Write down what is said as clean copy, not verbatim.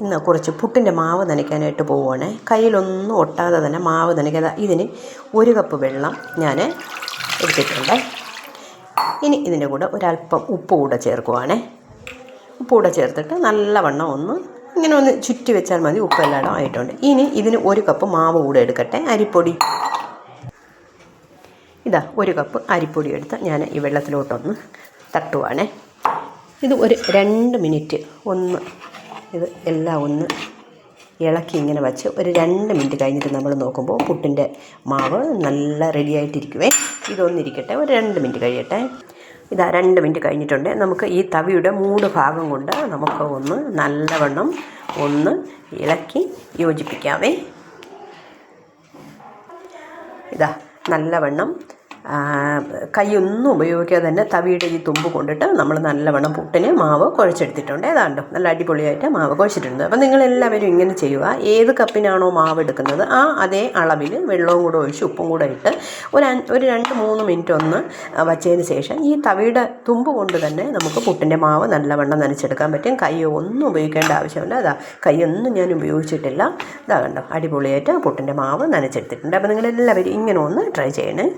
ഇന്ന് കുറച്ച് പുട്ടിൻ്റെ മാവ് നനയ്ക്കാനായിട്ട് പോവുകയാണേ. കയ്യിലൊന്നും ഒട്ടാതെ തന്നെ മാവ് നനയ്ക്കാതെ ഇതിന് 1 കപ്പ് വെള്ളം ഞാൻ എടുത്തിട്ടുണ്ട്. ഇനി ഇതിൻ്റെ കൂടെ ഒരല്പം ഉപ്പ് കൂടെ ചേർക്കുവാണേ. ഉപ്പ് കൂടെ ചേർത്തിട്ട് നല്ലവണ്ണം ഇങ്ങനെ ഒന്ന് ചുറ്റി വെച്ചാൽ മതി. ഉപ്പ് എല്ലായിടം ആയിട്ടുണ്ട്. ഇനി ഇതിന് 1 കപ്പ് മാവ് കൂടെ എടുക്കട്ടെ. അരിപ്പൊടി 1 കപ്പ് അരിപ്പൊടി എടുത്ത് ഞാൻ ഈ വെള്ളത്തിലോട്ടൊന്ന് തട്ടുവാണേ. ഇത് ഒരു 2 മിനിറ്റ് ഇത് എല്ലാം ഇളക്കി ഇങ്ങനെ വച്ച് ഒരു 2 മിനിറ്റ് കഴിഞ്ഞിട്ട് നമ്മൾ നോക്കുമ്പോൾ പുട്ടിൻ്റെ മാവ് നല്ല റെഡി ആയിട്ടിരിക്കുവേ. ഇതൊന്നിരിക്കട്ടെ, ഒരു 2 മിനിറ്റ് കഴിയട്ടെ. 2 മിനിറ്റ് കഴിഞ്ഞിട്ടുണ്ട്. നമുക്ക് ഈ തവിയുടെ 3 ഭാഗം കൊണ്ട് നമുക്ക് നല്ലവണ്ണം ഇളക്കി യോജിപ്പിക്കാവേ. നല്ലവണ്ണം കൈയൊന്നും ഉപയോഗിക്കാതെ തന്നെ തവിയുടെ ഈ തുമ്പ് കൊണ്ടിട്ട് നമ്മൾ നല്ലവണ്ണം പുട്ടിന് മാവ് കുഴച്ചെടുത്തിട്ടുണ്ട്. ഏതാണ്ടോ നല്ല അടിപൊളിയായിട്ട് മാവ് കുഴച്ചിട്ടുണ്ട്. അപ്പം നിങ്ങളെല്ലാവരും ഇങ്ങനെ ചെയ്യുക. ഏത് കപ്പിനാണോ മാവ് എടുക്കുന്നത് അതേ അളവിൽ വെള്ളവും കൂടെ ഒഴിച്ച് ഉപ്പും കൂടെ ഇട്ട് ഒരു 2-3 മിനിറ്റ് വച്ചതിന് ശേഷം ഈ തവിയുടെ തുമ്പ് കൊണ്ട് തന്നെ നമുക്ക് പുട്ടിൻ്റെ മാവ് നല്ലവണ്ണം നനച്ചെടുക്കാൻ പറ്റും. കൈ ഒന്നും ഉപയോഗിക്കേണ്ട ആവശ്യമില്ല. കൈയൊന്നും ഞാൻ ഉപയോഗിച്ചിട്ടില്ല. കണ്ടോ അടിപൊളിയായിട്ട് പുട്ടിൻ്റെ മാവ് നനച്ചെടുത്തിട്ടുണ്ട്. അപ്പോൾ നിങ്ങളെല്ലാവരും ഇങ്ങനെ ട്രൈ ചെയ്യണേ.